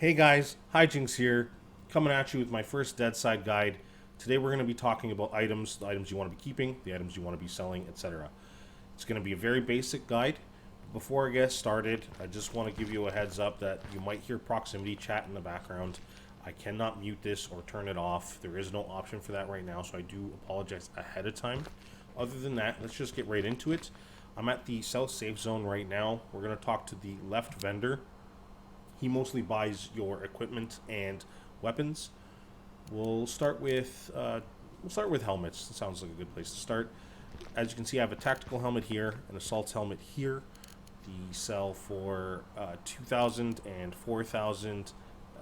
Hey guys, HIJINKS here, coming at you with my first Deadside guide. Today we're going to be talking about items, the items you want to be keeping, the items you want to be selling, etc. It's going to be a very basic guide. Before I get started, I just want to give you a heads up that you might hear proximity chat in the background. I cannot mute this or turn it off. There is no option for that right now, so I do apologize ahead of time. Other than that, let's just get right into it. I'm at the South Safe Zone right now. We're going to talk to the left vendor. He mostly buys your equipment and weapons. We'll start with helmets. It sounds like a good place to start. As you can see, I have a tactical helmet here, an assault helmet here. These sell for 2,000 and 4,000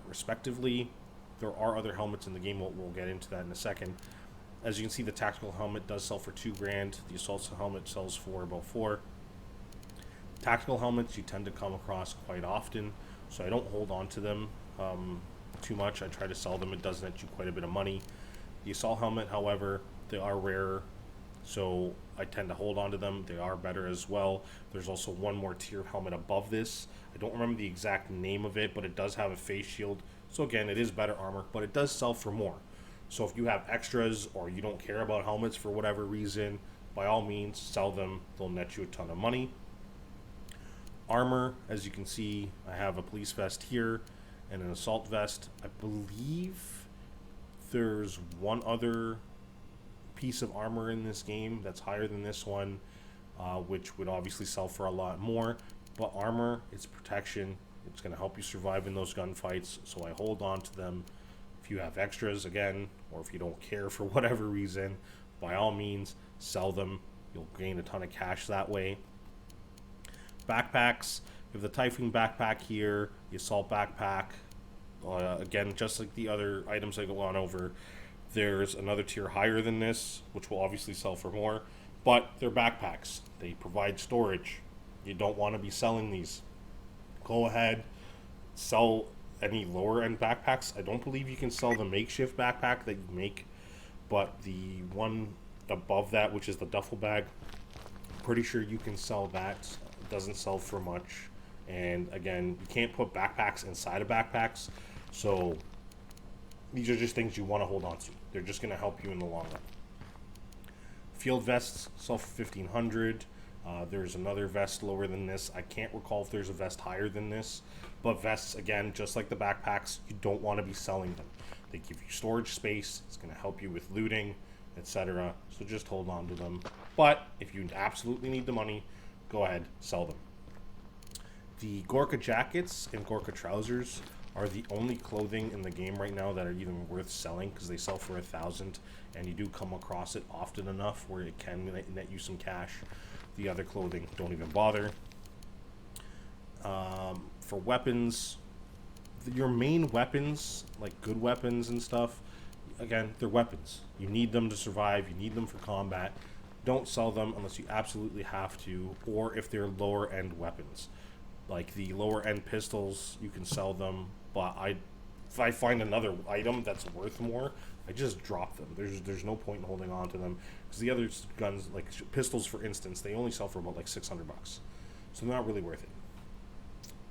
respectively. There are other helmets in the game. We'll get into that in a second. As you can see, the tactical helmet does sell for 2 grand. The assault helmet sells for about 4. Tactical helmets you tend to come across quite often, so I don't hold on to them too much. I try to sell them. It does net you quite a bit of money. The assault helmet, however, they are rarer, so I tend to hold on to them. They are better as well. There's also one more tier of helmet above this. I don't remember the exact name of it, but it does have a face shield. So again, it is better armor, but it does sell for more. So if you have extras or you don't care about helmets for whatever reason, by all means, sell them. They'll net you a ton of money. Armor, as you can see, I have a police vest here and an assault vest. I believe there's one other piece of armor in this game that's higher than this one, which would obviously sell for a lot more. But armor, it's protection. It's going to help you survive in those gunfights, so I hold on to them. If you have extras, again, or if you don't care for whatever reason, by all means, sell them. You'll gain a ton of cash that way. Backpacks, you have the Typhoon backpack here, the assault backpack. Again, just like the other items I go on over, there's another tier higher than this, which will obviously sell for more, but they're backpacks. They provide storage. You don't want to be selling these. Go ahead, sell any lower end backpacks. I don't believe you can sell the makeshift backpack that you make, but the one above that, which is the duffel bag, pretty sure you can sell that. It doesn't sell for much, and again, you can't put backpacks inside of backpacks, so these are just things you want to hold on to. They're just going to help you in the long run. Field vests sell for 1,500. There's another vest lower than this. I can't recall if there's a vest higher than this, but vests, again, just like the backpacks, you don't want to be selling them. They give you storage space. It's going to help you with looting, etc. So just hold on to them. But if you absolutely need the money, go ahead, sell them. The Gorka jackets and Gorka trousers are the only clothing in the game right now that are even worth selling, because they sell for 1,000, and you do come across it often enough where it can net you some cash. The other clothing, don't even bother. For weapons, your main weapons, like good weapons and stuff, again, they're weapons. You need them to survive. You need them for combat. Don't sell them unless you absolutely have to, or if they're lower end weapons. Like the lower end pistols, you can sell them, but if I find another item that's worth more, I just drop them. There's no point in holding on to them, because the other guns, like pistols for instance, they only sell for about like 600 bucks, so they're not really worth it.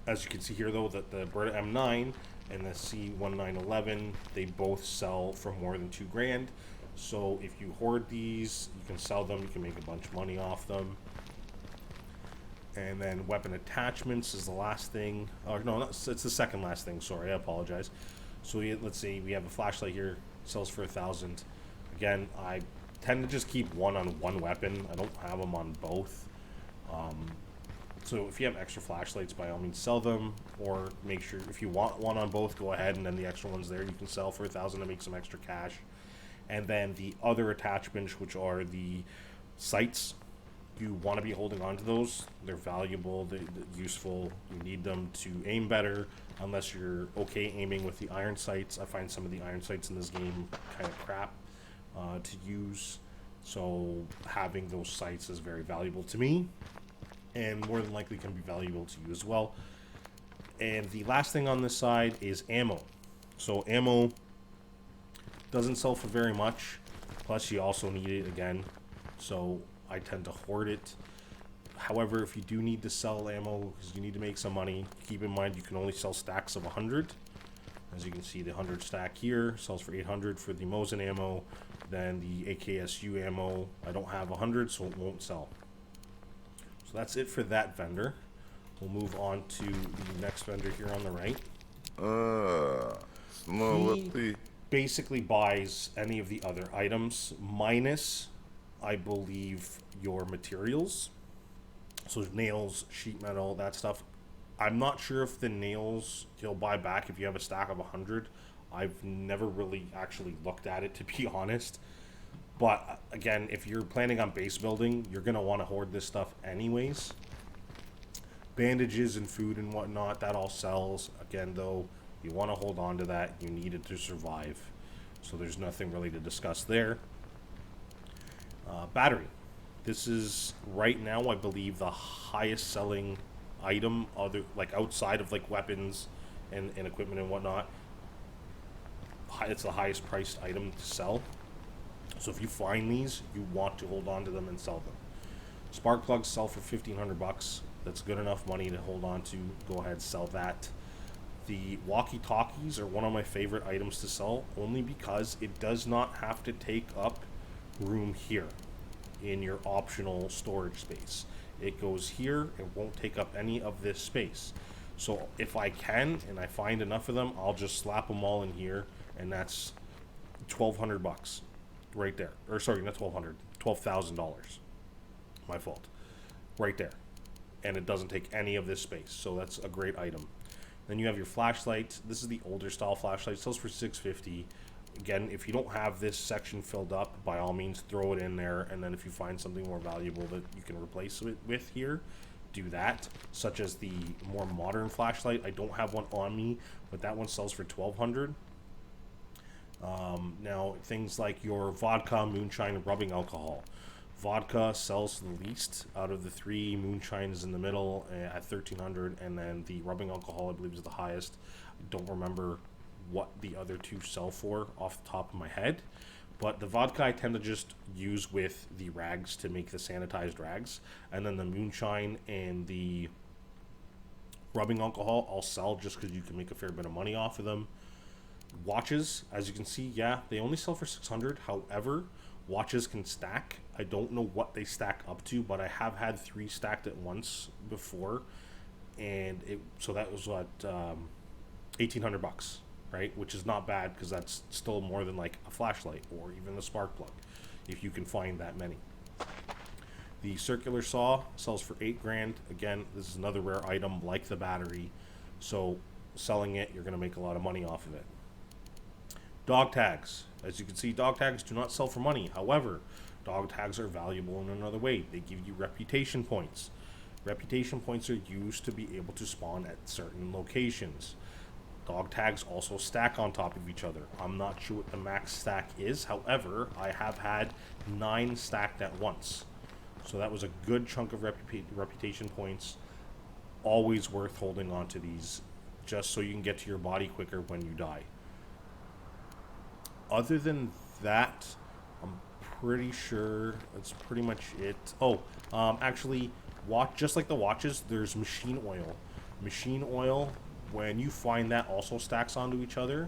As you can see here though, that the Beretta M9 and the C1911, they both sell for more than 2 grand. So if you hoard these, you can sell them. You can make a bunch of money off them. And then weapon attachments is the last thing. Oh no, it's the second last thing. Sorry, I apologize. So let's say we have a flashlight here, sells for 1,000. Again, I tend to just keep one on one weapon. I don't have them on both. So if you have extra flashlights, by all means sell them, or make sure if you want one on both, go ahead, and then the extra ones there you can sell for 1,000 to make some extra cash. And then the other attachments, which are the sights, you want to be holding on to those. They're valuable, they're useful. You need them to aim better, unless you're okay aiming with the iron sights. I find some of the iron sights in this game kind of crap to use, so having those sights is very valuable to me, and more than likely can be valuable to you as well. And the last thing on this side is ammo. So ammo doesn't sell for very much, plus you also need it again, so I tend to hoard it. However, if you do need to sell ammo because you need to make some money, keep in mind you can only sell stacks of 100. As you can see, the 100 stack here sells for 800 for the Mosin ammo. Then the AKSU ammo, I don't have 100, so it won't sell. So that's it for that vendor. We'll move on to the next vendor here on the right. He basically buys any of the other items, minus, I believe, your materials. So nails, sheet metal, that stuff. I'm not sure if the nails he'll buy back if you have a stack of 100. I've never really actually looked at it, to be honest. But again, if you're planning on base building, you're going to want to hoard this stuff anyways. Bandages and food and whatnot, that all sells. Again, though, you want to hold on to that. You need it to survive. So there's nothing really to discuss there. Battery. This is right now, I believe, the highest selling item, other like outside of like weapons and equipment and whatnot. It's the highest priced item to sell. So if you find these, you want to hold on to them and sell them. Spark plugs sell for 1,500 bucks. That's good enough money to hold on to. Go ahead, sell that. The walkie-talkies are one of my favorite items to sell, only because it does not have to take up room here in your optional storage space. It goes here, it won't take up any of this space. So if I can and I find enough of them, I'll just slap them all in here, and that's 1,200 bucks right there. Or sorry, not 1,200, $12,000. My fault. Right there. And it doesn't take any of this space, so that's a great item. Then you have your flashlight. This is the older style flashlight. It sells for $650. Again, if you don't have this section filled up, by all means throw it in there, and then if you find something more valuable that you can replace it with here, do that. Such as the more modern flashlight. I don't have one on me, but that one sells for $1,200. Now, things like your vodka, moonshine, and rubbing alcohol. Vodka sells the least out of the three. Moonshine is in the middle at $1,300, and then the rubbing alcohol, I believe, is the highest. I don't remember what the other two sell for off the top of my head, but the vodka I tend to just use with the rags to make the sanitized rags, and then the moonshine and the rubbing alcohol I'll sell just because you can make a fair bit of money off of them. Watches, as you can see, yeah, they only sell for $600. However, watches can stack. I don't know what they stack up to, but I have had 3 stacked at once before, and so that was what, 1,800 bucks, right? Which is not bad, because that's still more than like a flashlight or even a spark plug, if you can find that many. The circular saw sells for $8,000. Again, this is another rare item like the battery, so selling it, you're going to make a lot of money off of it. Dog tags. As you can see, dog tags do not sell for money. However, dog tags are valuable in another way. They give you reputation points. Reputation points are used to be able to spawn at certain locations. Dog tags also stack on top of each other. I'm not sure what the max stack is. However, I have had 9 stacked at once. So that was a good chunk of reputation points. Always worth holding on to these, just so you can get to your body quicker when you die. Other than that, I'm pretty sure that's pretty much it. Oh, actually, just like the watches, there's machine oil. Machine oil, when you find that, also stacks onto each other,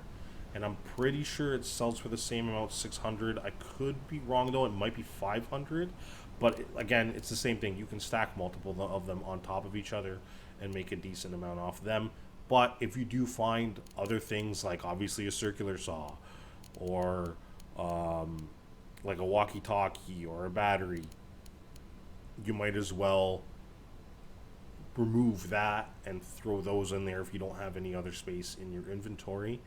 and I'm pretty sure it sells for the same amount, 600. I could be wrong though; it might be 500. But again, it's the same thing. You can stack multiple of them on top of each other and make a decent amount off them. But if you do find other things, like obviously a circular saw, or like a walkie-talkie or a battery, you might as well remove that and throw those in there if you don't have any other space in your inventory.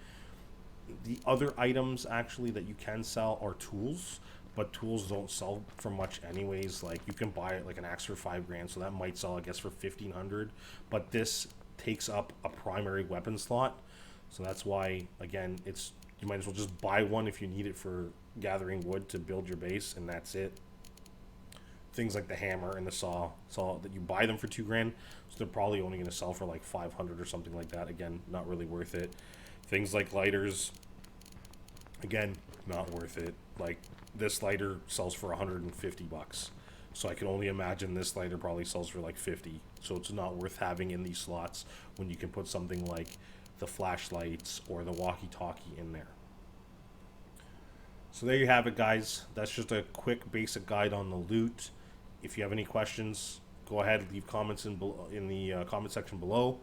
The other items actually that you can sell are tools, but tools don't sell for much anyways. Like you can buy like an axe for $5,000, so that might sell I guess for 1,500, but this takes up a primary weapon slot, so that's why again you might as well just buy one if you need it for gathering wood to build your base, and that's it. Things like the hammer and the saw that you buy them for $2,000, so they're probably only going to sell for like 500 or something like that. Again, not really worth it. Things like lighters, again, not worth it. Like this lighter sells for 150 bucks, so I can only imagine this lighter probably sells for like 50. So it's not worth having in these slots when you can put something like the flashlights or the walkie-talkie in there. So there you have it, guys. That's just a quick basic guide on the loot. If you have any questions, go ahead, leave comments in the comment section below.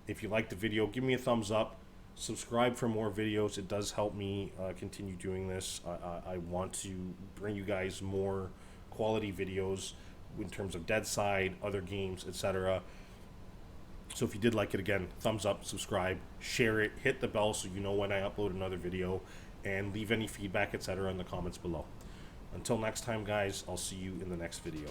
If you like the video, give me a thumbs up. Subscribe for more videos. It does help me continue doing this. I want to bring you guys more quality videos in terms of Deadside, other games, etc. So if you did like it, again, thumbs up, subscribe, share it, hit the bell so you know when I upload another video, and leave any feedback, etc. in the comments below. Until next time, guys, I'll see you in the next video.